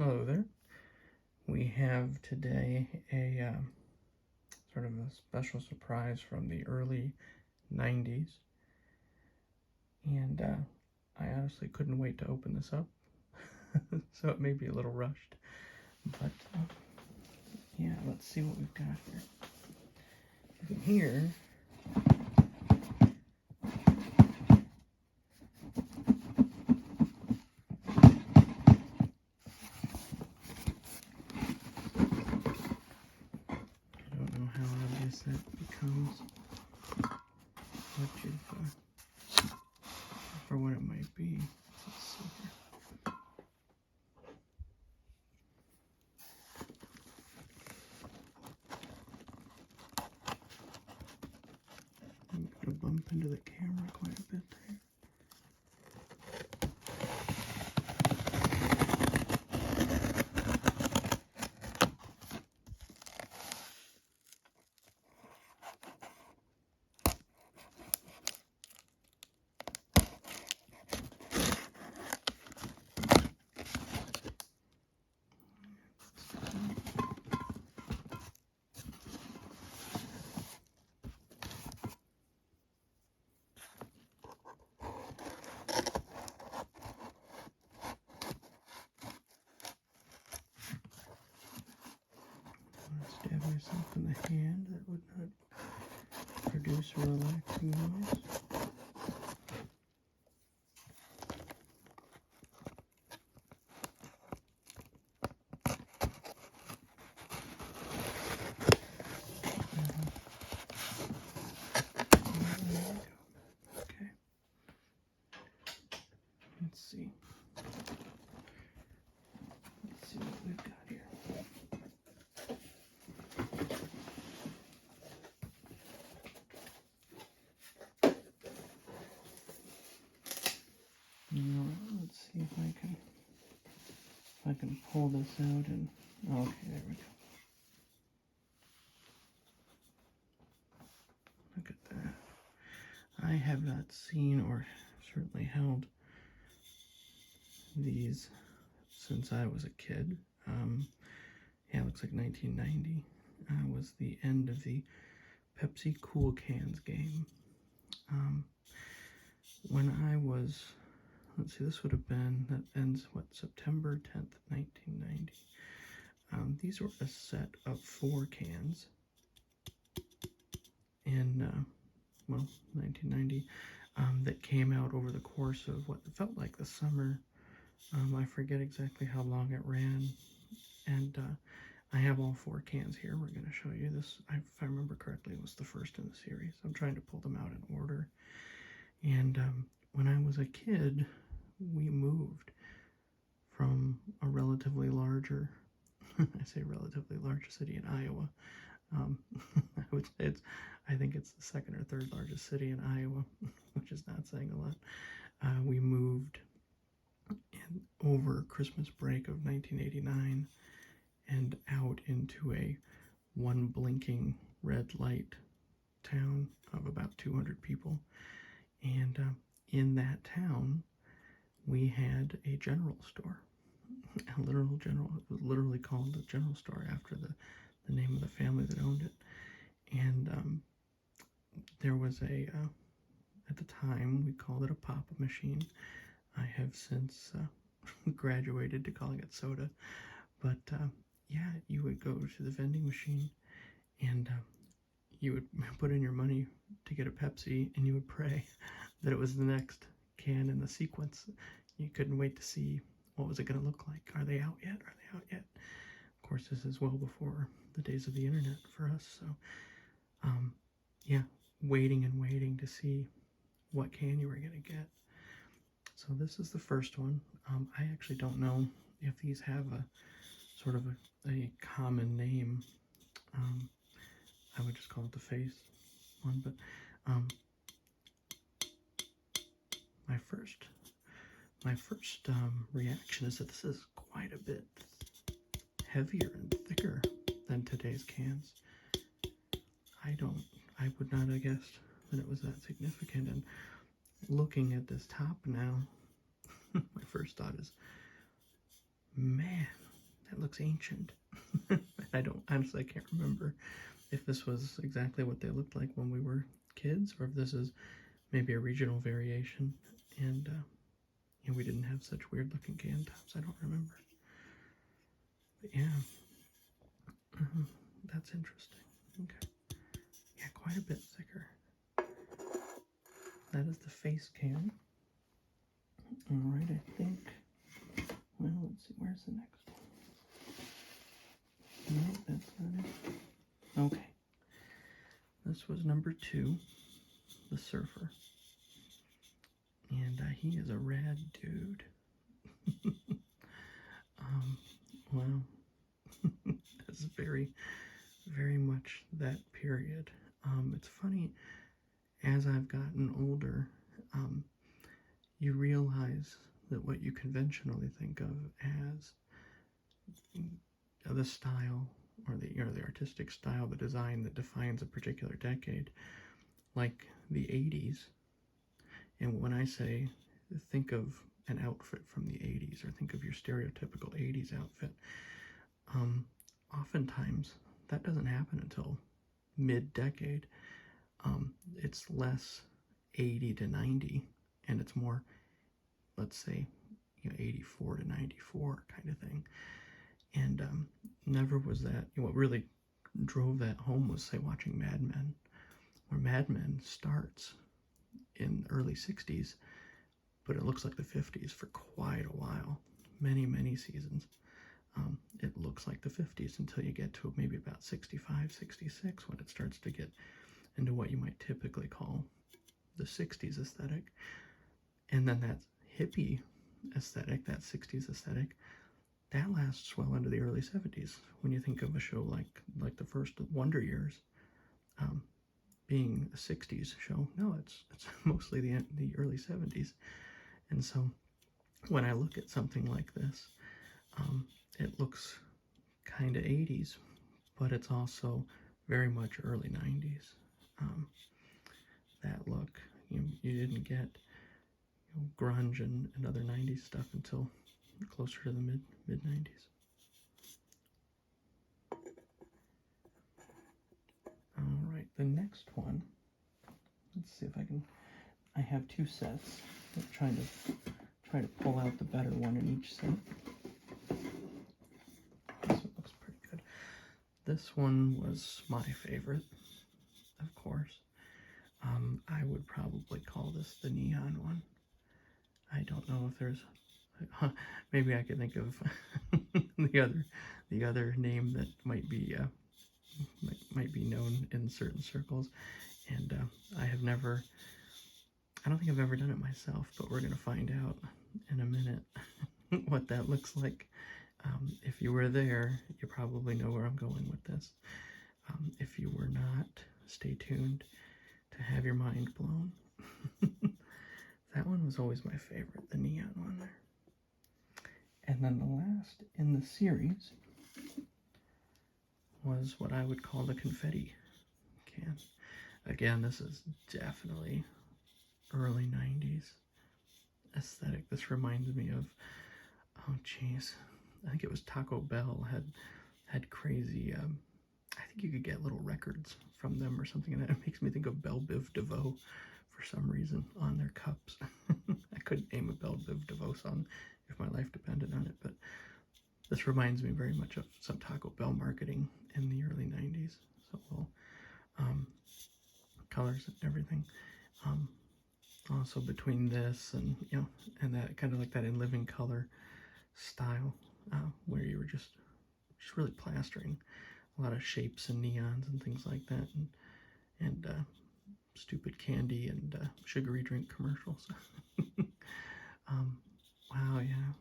Hello there. We have today a sort of a special surprise from the early 90s, and I honestly couldn't wait to open this up, so it may be a little rushed, but yeah, let's see what we've got here. I don't know how obvious that becomes for what it might be. Let's see here. I'm going to bump into the camera quite a bit there. Stab yourself in the hand, that would not produce a relaxing noise. Okay. Let's see. Let's see what we've got here. Let's see if I can pull this out and okay, there we go. Look at that. I have not seen or certainly held these since I was a kid. Yeah, it looks like 1990 was the end of the Pepsi Cool Cans game. When I was, let's see, this would have been, that ends, what, September 10th, 1990. These were a set of 4 cans in, 1990, that came out over the course of what felt like the summer. I forget exactly how long it ran, and I have all 4 cans here. We're going to show you this. If I remember correctly, it was the first in the series. I'm trying to pull them out in order. And when I was a kid, we moved from a relatively larger, I say relatively large city in Iowa. I would say I think it's the 2nd or 3rd largest city in Iowa, which is not saying a lot. We moved over Christmas break of 1989 and out into a one blinking red light town of about 200 people. And in that town, we had a general store, a literal general. It was literally called the general store after the name of the family that owned it. And there was at the time, we called it a pop machine. I have since graduated to calling it soda. But yeah, you would go to the vending machine and you would put in your money to get a Pepsi, and you would pray that it was the next can in the sequence. You couldn't wait to see what was it going to look like. Are they out yet? Are they out yet? Of course, this is well before the days of the internet for us. So, yeah, waiting and waiting to see what can you were going to get. So this is the first one. I actually don't know if these have a sort of a common name. I would just call it the face one, but my first reaction is that this is quite a bit heavier and thicker than today's cans. I would not have guessed that it was that significant. And looking at this top now, my first thought is, man, looks ancient. Honestly, I can't remember if this was exactly what they looked like when we were kids, or if this is maybe a regional variation, and we didn't have such weird looking can tops. I don't remember. But yeah, that's interesting. Okay. Yeah, quite a bit thicker. That is the face can. Alright, I think. Well, let's see, where's the next one? No, that's not it. Okay. This was number 2, the Surfer. And he is a rad dude. Wow. That's very, very much that period. It's funny, as I've gotten older, you realize that what you conventionally think of as the style, or the artistic style, the design that defines a particular decade, like the 80s. And when I say think of an outfit from the 80s, or think of your stereotypical 80s outfit, oftentimes that doesn't happen until mid-decade. It's less 80 to 90, and it's more, let's say, 84 to 94 kind of thing. And never was that, what really drove that home was, say, watching Mad Men, where Mad Men starts in the early 60s, but it looks like the 50s for quite a while, many, many seasons. It looks like the 50s until you get to maybe about 65, 66, when it starts to get into what you might typically call the 60s aesthetic. And then that hippie aesthetic, that 60s aesthetic, that lasts well into the early 70s. When you think of a show like the first Wonder Years, being a 60s show, no, it's mostly the early 70s. And so when I look at something like this, it looks kind of 80s, but it's also very much early 90s. That look, you didn't get grunge and other 90s stuff until closer to the mid 90s. All right, the next one. Let's see if I have 2 sets. I'm trying to pull out the better one in each set. This one looks pretty good. This one was my favorite, of course. I would probably call this the neon one. I don't know if there's, maybe I could think of the other name that might be known in certain circles, and I don't think I've ever done it myself, but we're gonna find out in a minute what that looks like. If you were there, you probably know where I'm going with this. If you were not, stay tuned to have your mind blown. That one was always my favorite, the neon one there. And then the last in the series was what I would call the confetti can. Again, this is definitely early 90s aesthetic. This reminds me of, oh geez, I think it was Taco Bell had crazy, I think you could get little records from them or something, and that makes me think of Belle Biv DeVoe for some reason on their cups. I couldn't name a Belle Biv DeVoe song if my life depended on it, but this reminds me very much of some Taco Bell marketing in the early 90s. So little colors and everything. Also between this and and that kind of like that in living color style, where you were just really plastering a lot of shapes and neons and things like that, and stupid candy and sugary drink commercials. Wow, yeah,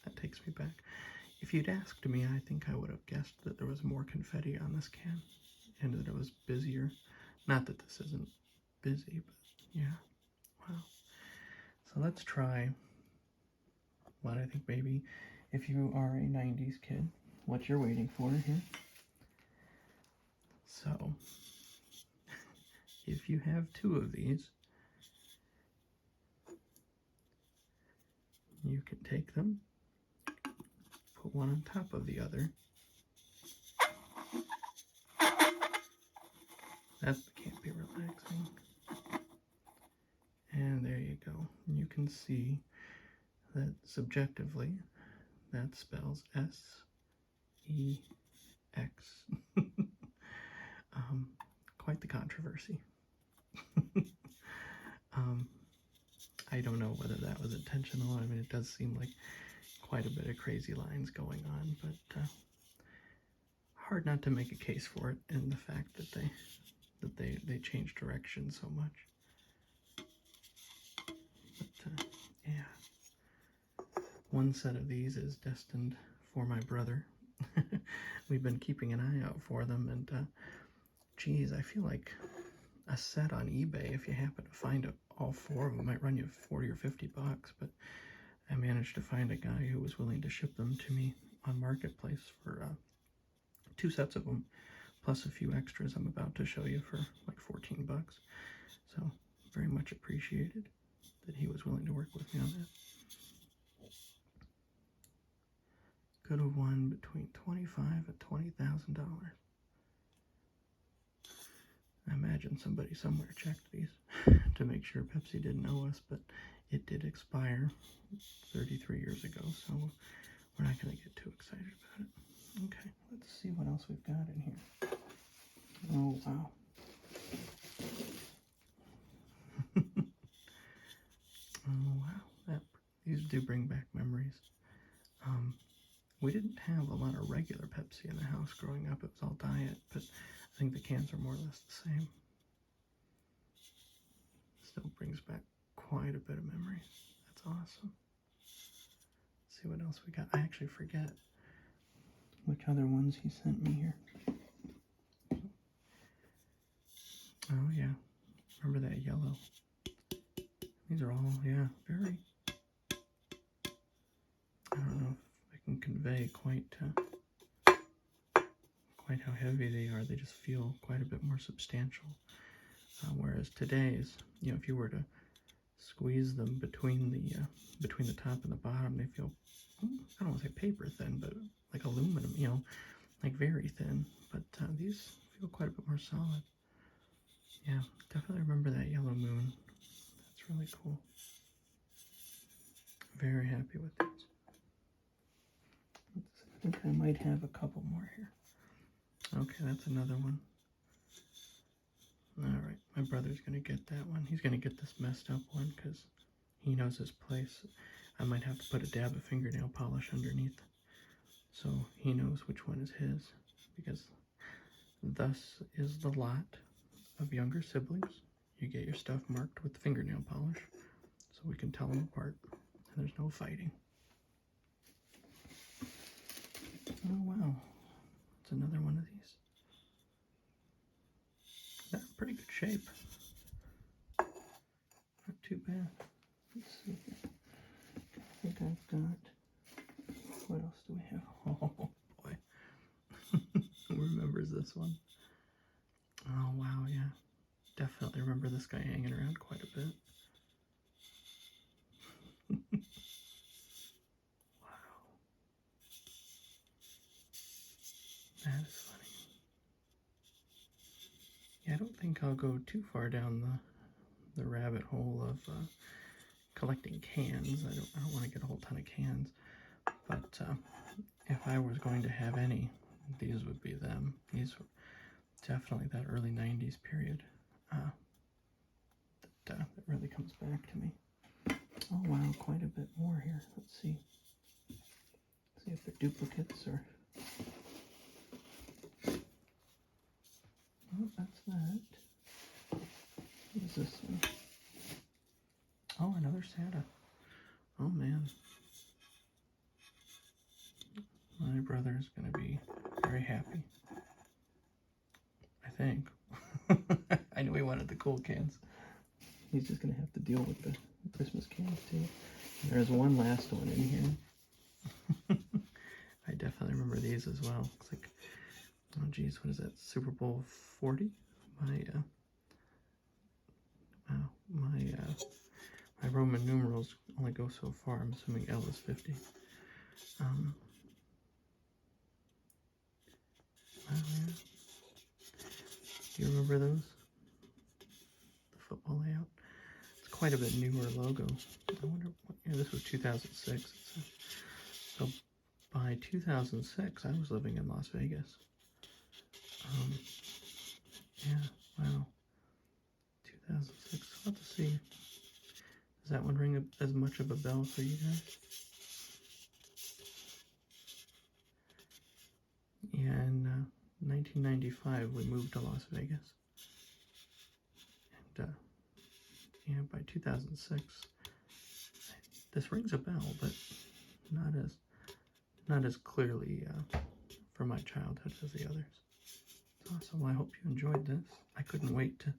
that takes me back. If you'd asked me, I think I would have guessed that there was more confetti on this can and that it was busier. Not that this isn't busy, but yeah, wow. So let's try what I think maybe, if you are a 90s kid, what you're waiting for here. So, if you have 2 of these, you can take them, put one on top of the other. That can't be relaxing. And there you go. You can see that subjectively, that spells S-E-X. Quite the controversy. I don't know whether that was intentional. I mean, it does seem like quite a bit of crazy lines going on, but hard not to make a case for it in the fact that they changed direction so much. But yeah, one set of these is destined for my brother. We've been keeping an eye out for them, and geez, I feel like a set on eBay, if you happen to find all four of them, might run you 40 or 50 bucks, but I managed to find a guy who was willing to ship them to me on Marketplace for 2 sets of them, plus a few extras I'm about to show you for like 14 bucks. So very much appreciated that he was willing to work with me on that. Could have won between $25,000 and $20,000. I imagine somebody somewhere checked these to make sure Pepsi didn't owe us, but it did expire 33 years ago, so we're not going to get too excited about it. Okay, let's see what else we've got in here. Oh, wow. Oh, wow. These do bring back memories. We didn't have a lot of regular Pepsi in the house growing up. It was all diet, but I think the cans are more or less the same. Still brings back quite a bit of memories. That's awesome. Let's see what else we got. I actually forget which other ones he sent me here. Oh, yeah. Remember that yellow? These are all, yeah, very... I don't know if I can convey quite how heavy they are. They just feel quite a bit more substantial. Whereas today's, you know, if you were to squeeze them between the top and the bottom, they feel, I don't want to say paper thin, but like aluminum, you know, like very thin. But these feel quite a bit more solid. Yeah, definitely remember that yellow moon. That's really cool. Very happy with these. I think I might have a couple more here. Okay, that's another one. Alright, my brother's going to get that one. He's going to get this messed up one because he knows his place. I might have to put a dab of fingernail polish underneath so he knows which one is his, because thus is the lot of younger siblings. You get your stuff marked with fingernail polish so we can tell them apart and there's no fighting. Oh wow, it's another one of these. That's pretty good shape. Not too bad. Let's see here. I think I've got, what else do we have? Oh boy. Who remembers this one? Oh wow, yeah. Definitely remember this guy hanging around quite a bit. Wow. That is funny. Yeah, I don't think I'll go too far down the rabbit hole of collecting cans. I don't want to get a whole ton of cans. But if I was going to have any, these would be them. These were definitely that early 90s period. That really comes back to me. Oh wow, quite a bit more here. Let's see. See if they're duplicates or... Oh, that's that. What is this one? Oh, another Santa. Oh man. My brother is going to be very happy. I think. I knew he wanted the cool cans. He's just going to have to deal with the Christmas cans too. There's one last one in here. I definitely remember these as well. It's like, oh geez, what is that? Super Bowl 40? My Roman numerals only go so far. I'm assuming L is 50. Oh, yeah. Do you remember those? The football layout? It's quite a bit newer logo. I wonder what, yeah, this was 2006. So by 2006, I was living in Las Vegas. Yeah, wow. 2006. I'll have to see. Does that one ring as much of a bell for you guys? Yeah, in 1995, we moved to Las Vegas. And yeah, by 2006, this rings a bell, but not as clearly from my childhood as the others. Awesome. Well, I hope you enjoyed this. I couldn't wait to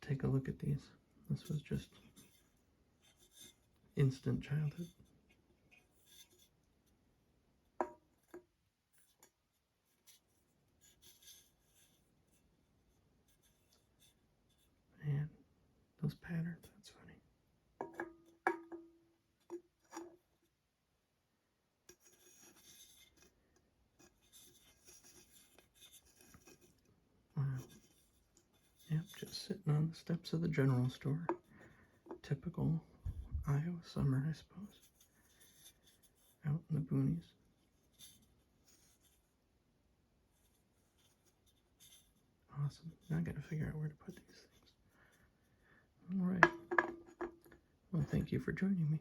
take a look at these. This was just instant childhood. And those patterns, that's funny. Wow. Yep, just sitting on the steps of the general store. Typical Iowa summer, I suppose. Out in the boonies. Awesome. Now I gotta figure out where to put these things. Alright. Well, thank you for joining me.